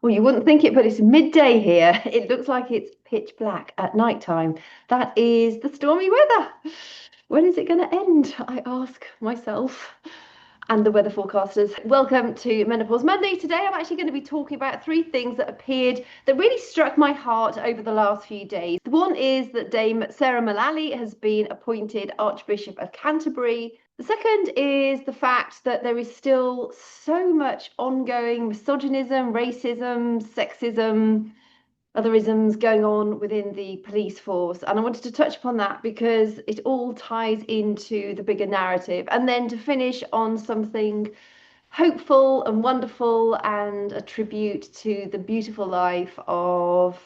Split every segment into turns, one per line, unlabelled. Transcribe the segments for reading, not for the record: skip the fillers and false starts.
Well, you wouldn't think it, but it's midday here. It looks like it's pitch black at night time. That is the stormy weather. When is it going to end? I ask myself and the weather forecasters. Welcome to Menopause Monday. Today I'm actually going to be talking about three things that appeared that really struck my heart over the last few days. One is that Dame Sarah Mullally has been appointed Archbishop of Canterbury. The second is the fact that there is still so much ongoing misogynism, racism, sexism, other isms going on within the police force. And I wanted to touch upon that because it all ties into the bigger narrative. And then to finish on something hopeful and wonderful and a tribute to the beautiful life of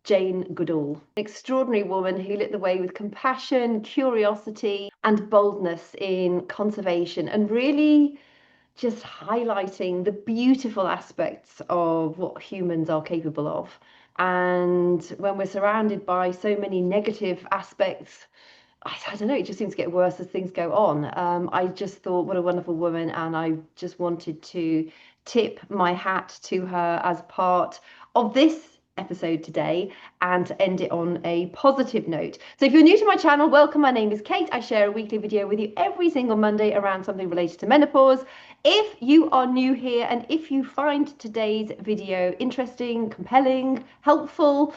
Jane Goodall, an extraordinary woman who lit the way with compassion, curiosity, and boldness in conservation, and really just highlighting the beautiful aspects of what humans are capable of. And when we're surrounded by so many negative aspects, I don't know, it just seems to get worse as things go on. I just thought, what a wonderful woman, and I just wanted to tip my hat to her as part of this episode today and to end it on a positive note. So if you're new to my channel, welcome. My name is Kate. I share a weekly video with you every single Monday around something related to menopause. If you are new here and if you find today's video interesting, compelling, helpful,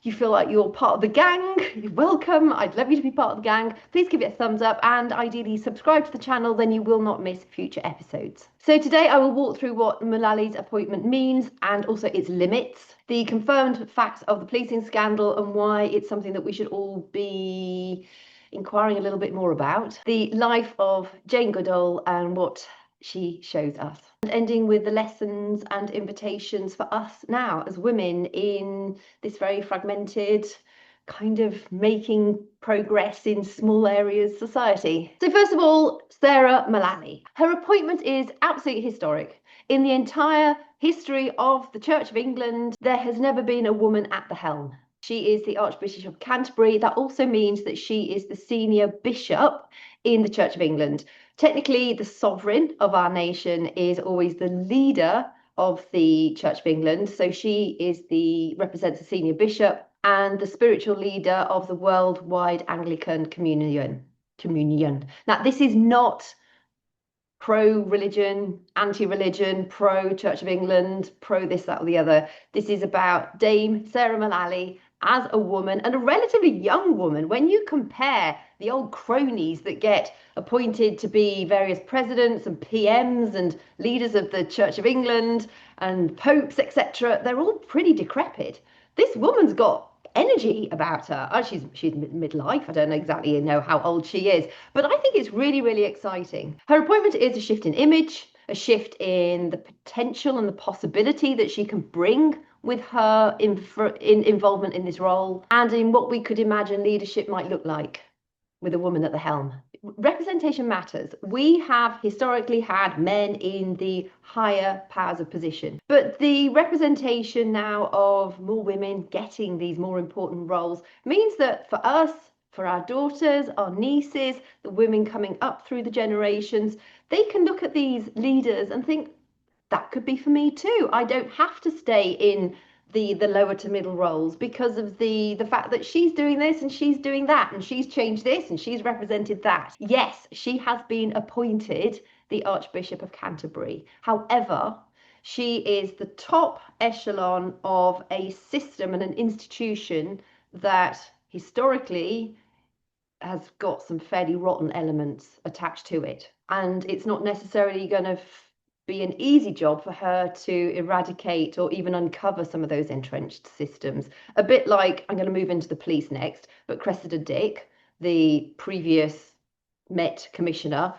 you feel like you're part of the gang, you're welcome. I'd love you to be part of the gang. Please give it a thumbs up and ideally subscribe to the channel, then you will not miss future episodes. So today I will walk through what Mullally's appointment means and also its limits, the confirmed facts of the policing scandal and why it's something that we should all be inquiring a little bit more about, the life of Jane Goodall and what she shows us, and ending with the lessons and invitations for us now as women in this very fragmented, kind of making progress in small areas society. So first of all, Sarah Mullally. Her appointment is absolutely historic. In the entire history of the Church of England, there has never been a woman at the helm. She is the Archbishop of Canterbury. That also means that she is the senior bishop in the Church of England. Technically, the sovereign of our nation is always the leader of the Church of England. So she represents the senior bishop and the spiritual leader of the worldwide Anglican communion. Now, this is not pro-religion, anti-religion, pro-Church of England, pro this, that, or the other. This is about Dame Sarah Mullally as a woman, and a relatively young woman. When you compare the old cronies that get appointed to be various presidents and PMs and leaders of the Church of England and popes, etc., they're all pretty decrepit. This woman's got energy about her. Oh, she's midlife. I don't exactly know how old she is, but I think it's really, really exciting. Her appointment is a shift in image, a shift in the potential and the possibility that she can bring with her involvement in this role, and in what we could imagine leadership might look like with a woman at the helm. Representation matters. We have historically had men in the higher powers of position, but the representation now of more women getting these more important roles means that for us, for our daughters, our nieces, the women coming up through the generations, they can look at these leaders and think, that could be for me too. I don't have to stay in the lower to middle roles because of the fact that she's doing this and she's doing that and she's changed this and she's represented that. Yes, she has been appointed the Archbishop of Canterbury. However, she is the top echelon of a system and an institution that historically has got some fairly rotten elements attached to it. And it's not necessarily going to be an easy job for her to eradicate or even uncover some of those entrenched systems. A bit like, I'm going to move into the police next, but Cressida Dick, the previous Met Commissioner,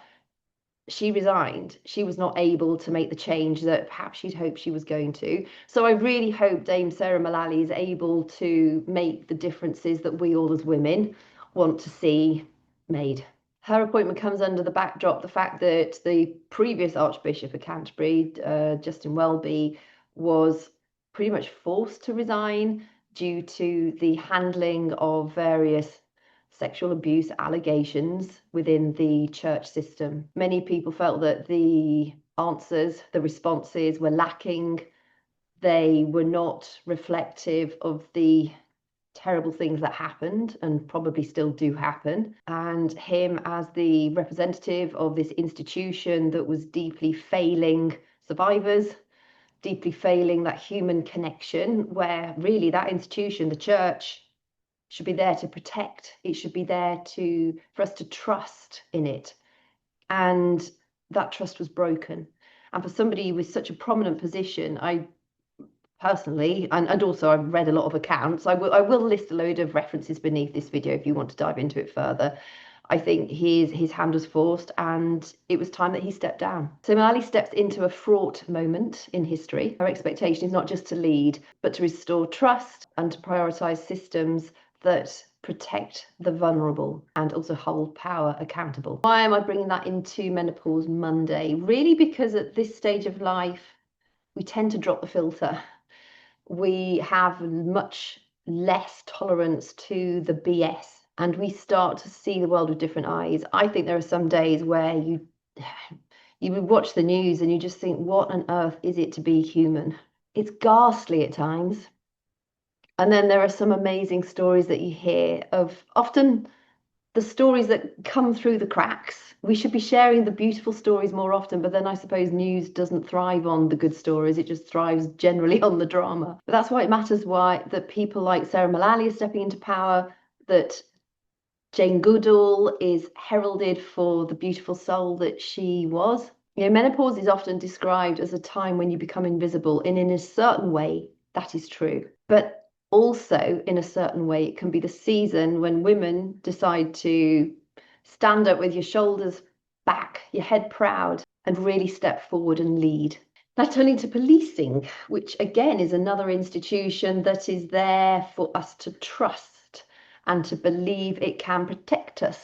she resigned. She was not able to make the change that perhaps she'd hoped she was going to. So I really hope Dame Sarah Mullally is able to make the differences that we all as women want to see made. Her appointment comes under the backdrop, the fact that the previous Archbishop of Canterbury, Justin Welby, was pretty much forced to resign due to the handling of various sexual abuse allegations within the church system. Many people felt that the answers, the responses were lacking, They were not reflective of the terrible things that happened and probably still do happen. And him as the representative of this institution that was deeply failing survivors, deeply failing that human connection, where really that institution, the church, should be there to protect. It should be there for us to trust in it. And that trust was broken. And for somebody with such a prominent position, I personally, and also I've read a lot of accounts. I will list a load of references beneath this video if you want to dive into it further. I think his hand was forced and it was time that he stepped down. So Mullally steps into a fraught moment in history. Her expectation is not just to lead, but to restore trust and to prioritise systems that protect the vulnerable and also hold power accountable. Why am I bringing that into Menopause Monday? Really because at this stage of life, we tend to drop the filter. We have much less tolerance to the BS and we start to see the world with different eyes. I think there are some days where you would watch the news and you just think, what on earth is it to be human? It's ghastly at times. And then there are some amazing stories that you hear of, often the stories that come through the cracks. We should be sharing the beautiful stories more often, but then I suppose news doesn't thrive on the good stories. It just thrives generally on the drama. But that's why it matters that people like Sarah Mullally are stepping into power, that Jane Goodall is heralded for the beautiful soul that she was. You know, menopause is often described as a time when you become invisible, and in a certain way, that is true. But also, in a certain way, it can be the season when women decide to stand up with your shoulders back, your head proud, and really step forward and lead. Now, turning to policing, which again is another institution that is there for us to trust and to believe it can protect us.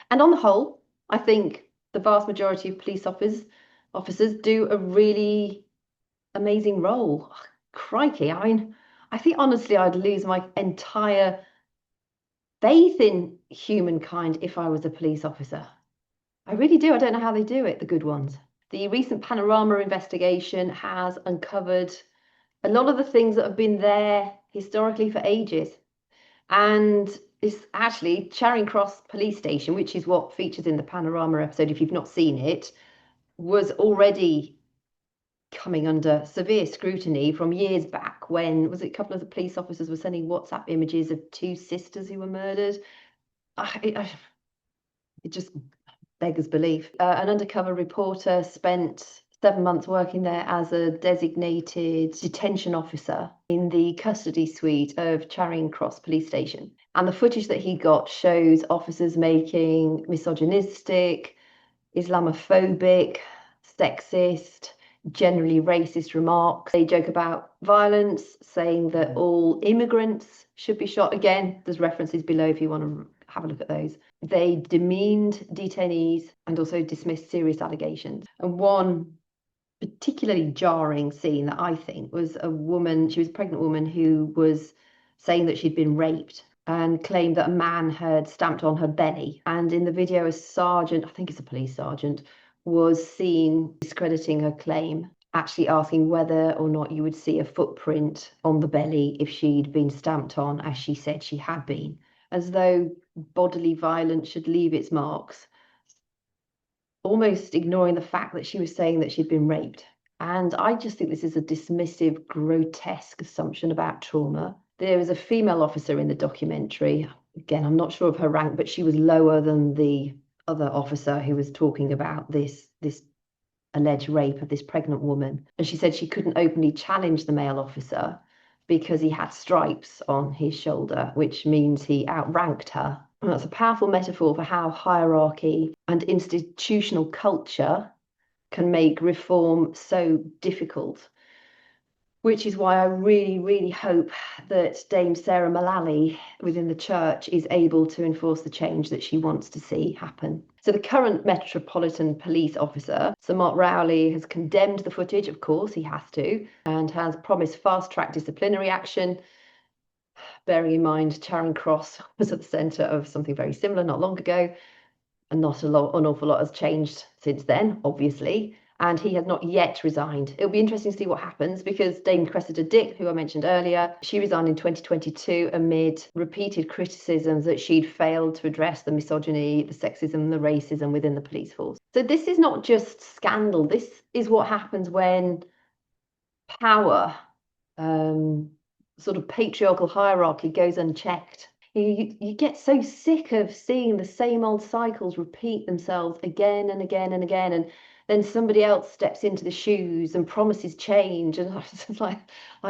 And on the whole, I think the vast majority of police officers do a really amazing role. Oh, crikey, I think honestly I'd lose my entire faith in humankind if I was a police officer. I really do. I don't know how they do it, the good ones. The recent Panorama investigation has uncovered a lot of the things that have been there historically for ages. And it's actually Charing Cross Police Station, which is what features in the Panorama episode, if you've not seen it, was already coming under severe scrutiny from years back when, was it a couple of the police officers were sending WhatsApp images of two sisters who were murdered? It just beggars belief. An undercover reporter spent 7 months working there as a designated detention officer in the custody suite of Charing Cross Police Station. And the footage that he got shows officers making misogynistic, Islamophobic, sexist, generally racist remarks. They joke about violence, saying that all immigrants should be shot. Again, there's references below if you want to have a look at those. They demeaned detainees and also dismissed serious allegations. And one particularly jarring scene that I think was a woman, she was a pregnant woman who was saying that she'd been raped and claimed that a man had stamped on her belly. And in the video, a sergeant, I think it's a police sergeant, was seen discrediting her claim, actually asking whether or not you would see a footprint on the belly if she'd been stamped on, as she said she had been, as though bodily violence should leave its marks, almost ignoring the fact that she was saying that she'd been raped. And I just think this is a dismissive, grotesque assumption about trauma. There was a female officer in the documentary. Again, I'm not sure of her rank, but she was lower than the other officer who was talking about this alleged rape of this pregnant woman. And she said she couldn't openly challenge the male officer because he had stripes on his shoulder, which means he outranked her. And that's a powerful metaphor for how hierarchy and institutional culture can make reform so difficult. Which is why I really, really hope that Dame Sarah Mullally within the church is able to enforce the change that she wants to see happen. So the current Metropolitan Police Officer, Sir Mark Rowley, has condemned the footage, of course, he has to, and has promised fast-track disciplinary action, bearing in mind Charing Cross was at the centre of something very similar not long ago, and an awful lot has changed since then, obviously. and he has not yet resigned. It'll be interesting to see what happens because Dame Cressida Dick, who I mentioned earlier, she resigned in 2022 amid repeated criticisms that she'd failed to address the misogyny, the sexism, the racism within the police force. So this is not just scandal. This is what happens when power, sort of patriarchal hierarchy goes unchecked. You get so sick of seeing the same old cycles repeat themselves again and again and again, and then somebody else steps into the shoes and promises change, and it's like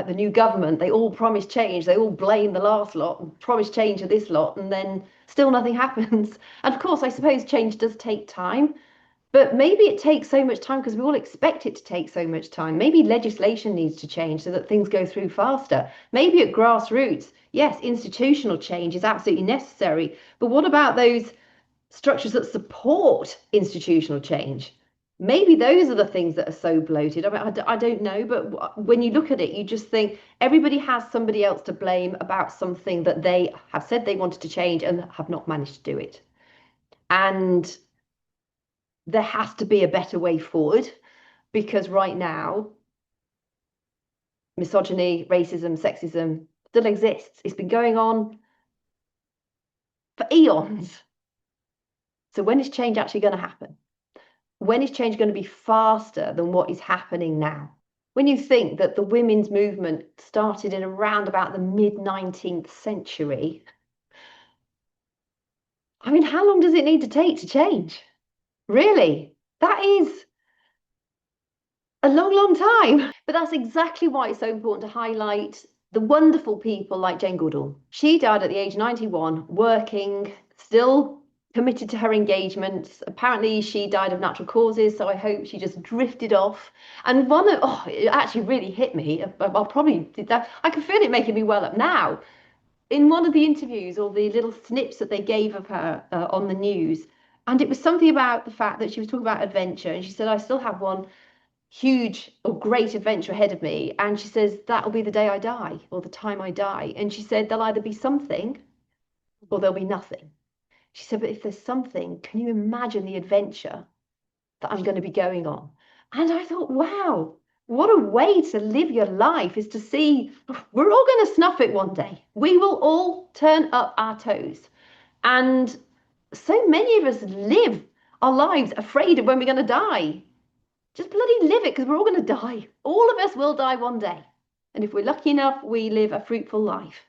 the new government, they all promise change, they all blame the last lot and promise change to this lot, and then still nothing happens. And of course, I suppose change does take time, but maybe it takes so much time because we all expect it to take so much time. Maybe legislation needs to change so that things go through faster. Maybe at grassroots, yes, institutional change is absolutely necessary. But what about those structures that support institutional change? Maybe those are the things that are so bloated. I mean, I don't know, but when you look at it, you just think everybody has somebody else to blame about something that they have said they wanted to change and have not managed to do it. And there has to be a better way forward because right now, misogyny, racism, sexism still exists. It's been going on for eons. So when is change actually going to happen? When is change going to be faster than what is happening now? When you think that the women's movement started in around about the mid-19th century, I mean, how long does it need to take to change? Really? That is a long, long time. But that's exactly why it's so important to highlight the wonderful people like Jane Goodall. She died at the age of 91, working, still committed to her engagements. Apparently, she died of natural causes, so I hope she just drifted off. And it actually really hit me. I'll probably did that. I can feel it making me well up now. In one of the interviews or the little snips that they gave of her on the news, and it was something about the fact that she was talking about adventure, and she said, I still have one huge or great adventure ahead of me. And she says, that'll be the day I die or the time I die. And she said, there'll either be something or there'll be nothing. She said, but if there's something, can you imagine the adventure that I'm going to be going on? And I thought, wow, what a way to live your life is to see we're all going to snuff it one day. We will all turn up our toes. And so many of us live our lives afraid of when we're going to die. Just bloody live it because we're all going to die. All of us will die one day. And if we're lucky enough, we live a fruitful life.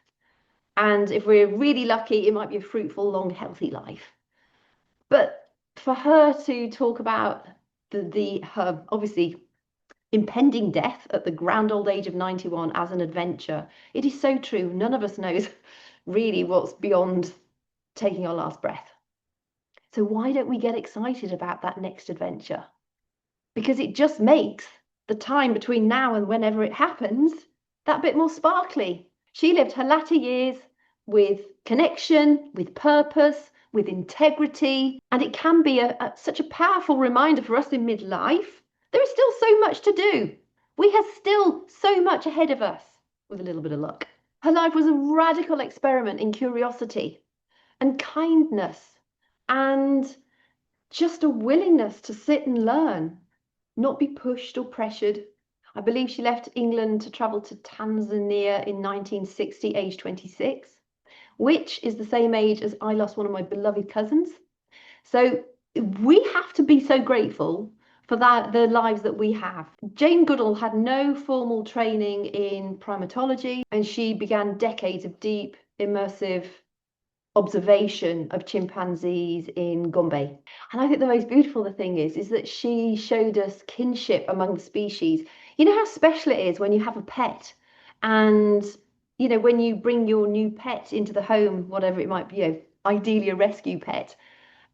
And if we're really lucky, it might be a fruitful, long, healthy life. But for her to talk about her obviously impending death at the grand old age of 91 as an adventure, it is so true. None of us knows really what's beyond taking our last breath. So why don't we get excited about that next adventure? Because it just makes the time between now and whenever it happens that bit more sparkly. She lived her latter years with connection, with purpose, with integrity, and it can be such a powerful reminder for us in midlife. There is still so much to do. We have still so much ahead of us with a little bit of luck. Her life was a radical experiment in curiosity and kindness and just a willingness to sit and learn, not be pushed or pressured. I believe she left England to travel to Tanzania in 1960, age 26, which is the same age as I lost one of my beloved cousins. So we have to be so grateful for the lives that we have. Jane Goodall had no formal training in primatology, and she began decades of deep, immersive observation of chimpanzees in Gombe. And I think the most beautiful thing is that she showed us kinship among the species. You know how special it is when you have a pet, and when you bring your new pet into the home, whatever it might be, ideally a rescue pet,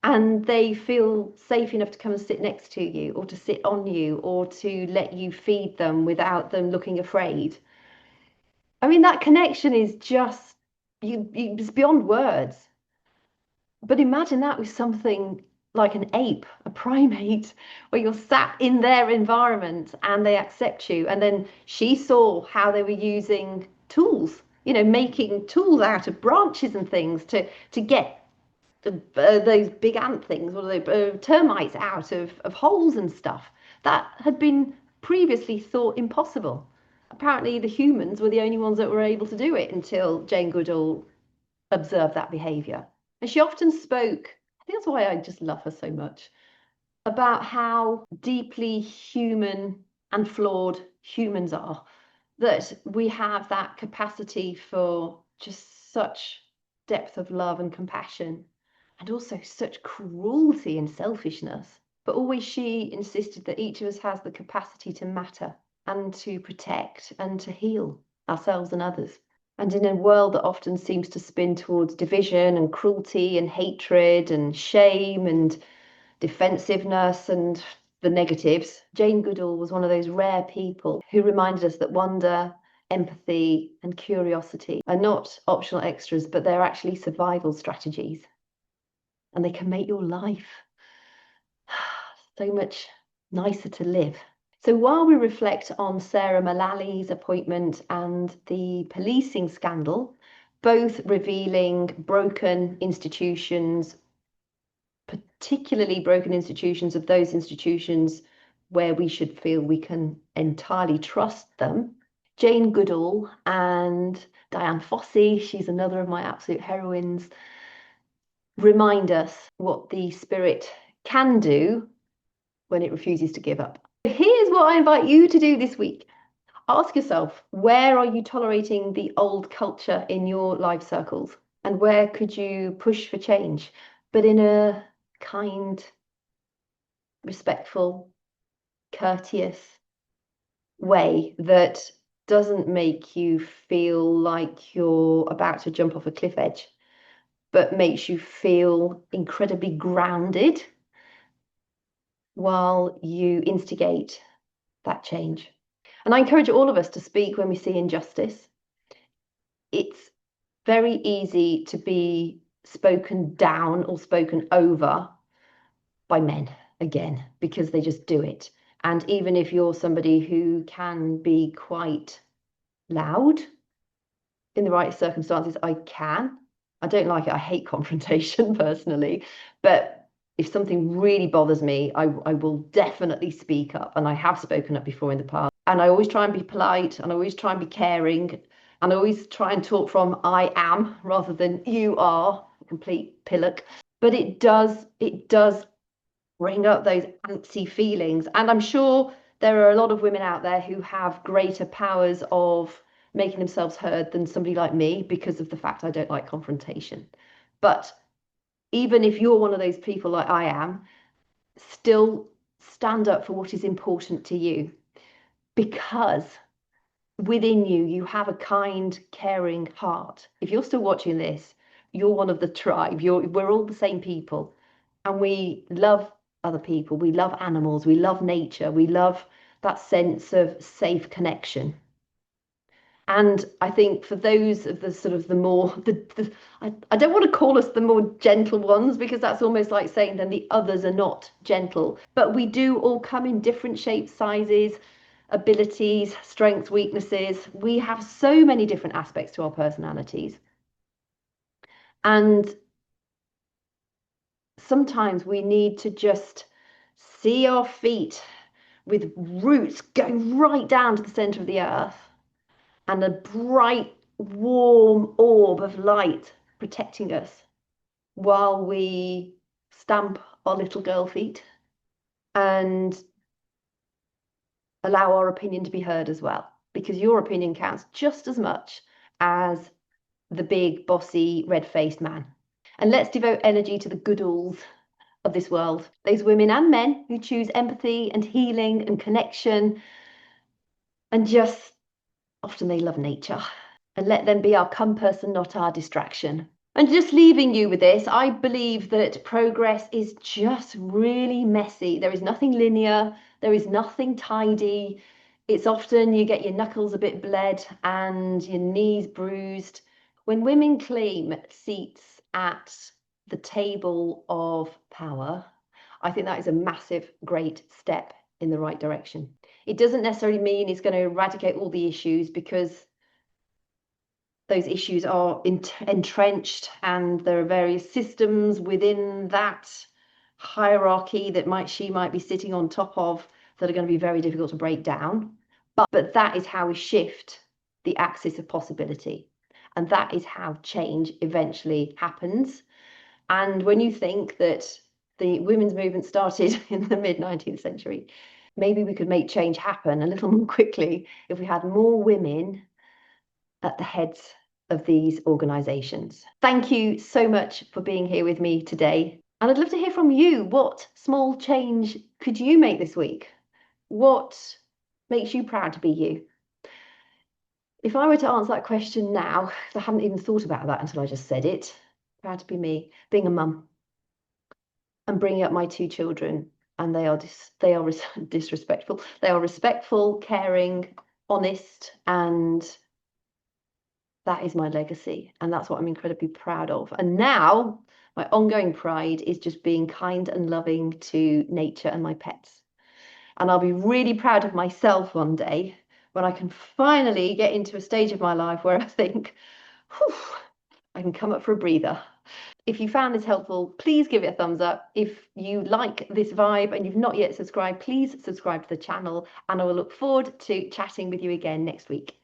and they feel safe enough to come and sit next to you or to sit on you or to let you feed them without them looking afraid. I mean, that connection is just, it's beyond words. But imagine that with something like an ape, a primate, where you're sat in their environment and they accept you. And then she saw how they were using tools, making tools out of branches and things to get those big ant things, or the termites out of holes and stuff. that had been previously thought impossible. Apparently, the humans were the only ones that were able to do it until Jane Goodall observed that behaviour. And she often spoke, I think that's why I just love her so much, about how deeply human and flawed humans are, that we have that capacity for just such depth of love and compassion, and also such cruelty and selfishness. But always she insisted that each of us has the capacity to matter and to protect and to heal ourselves and others. And in a world that often seems to spin towards division and cruelty and hatred and shame and defensiveness and the negatives, Jane Goodall was one of those rare people who reminded us that wonder, empathy, and curiosity are not optional extras, but they're actually survival strategies. And they can make your life so much nicer to live. So while we reflect on Sarah Mullally's appointment and the policing scandal, both revealing broken institutions, particularly broken institutions of those institutions where we should feel we can entirely trust them, Jane Goodall and Diane Fossey, she's another of my absolute heroines, remind us what the spirit can do when it refuses to give up. Here's what I invite you to do this week. Ask yourself, where are you tolerating the old culture in your life circles? And where could you push for change, but in a kind, respectful, courteous way that doesn't make you feel like you're about to jump off a cliff edge, but makes you feel incredibly grounded while you instigate that change. And I encourage all of us to speak when we see injustice. It's very easy to be spoken down or spoken over by men again, because they just do it. And even if you're somebody who can be quite loud in the right circumstances, I don't like it. I hate confrontation personally, but if something really bothers me, I will definitely speak up. And I have spoken up before in the past. And I always try and be polite, and I always try and be caring, and I always try and talk from I am rather than you are, a complete pillock. But it does bring up those antsy feelings. And I'm sure there are a lot of women out there who have greater powers of making themselves heard than somebody like me, because of the fact I don't like confrontation. But even if you're one of those people like I am, still stand up for what is important to you, because within you, you have a kind, caring heart. If you're still watching this, you're one of the tribe. We're all the same people, and we love other people. We love animals. We love nature. We love that sense of safe connection. And I think for those of the sort of the more, I don't want to call us the more gentle ones, because that's almost like saying then the others are not gentle. But we do all come in different shapes, sizes, abilities, strengths, weaknesses. We have so many different aspects to our personalities. And sometimes we need to just see our feet with roots going right down to the center of the earth, and a bright, warm orb of light protecting us while we stamp our little girl feet and allow our opinion to be heard as well, because your opinion counts just as much as the big, bossy, red-faced man. And let's devote energy to the Goodalls of this world, those women and men who choose empathy and healing and connection, and just often they love nature. And let them be our compass and not our distraction. And just leaving you with this, I believe that progress is just really messy. There is nothing linear, there is nothing tidy. It's often you get your knuckles a bit bled and your knees bruised. When women claim seats at the table of power, I think that is a massive, great step in the right direction. It doesn't necessarily mean it's going to eradicate all the issues, because those issues are entrenched, and there are various systems within that hierarchy that she might be sitting on top of. that are going to be very difficult to break down. But that is how we shift the axis of possibility. And that is how change eventually happens. And when you think that the women's movement started in the mid-19th century, maybe we could make change happen a little more quickly if we had more women at the heads of these organisations. Thank you so much for being here with me today. And I'd love to hear from you. What small change could you make this week? What makes you proud to be you? If I were to answer that question now, I hadn't even thought about that until I just said it. Proud to be me, being a mum and bringing up my two children, and they are disrespectful. They are respectful, caring, honest, and that is my legacy, and that's what I'm incredibly proud of. And now my ongoing pride is just being kind and loving to nature and my pets. And I'll be really proud of myself one day when I can finally get into a stage of my life where I think, whew, I can come up for a breather. If you found this helpful, please give it a thumbs up. If you like this vibe and you've not yet subscribed, please subscribe to the channel, and I will look forward to chatting with you again next week.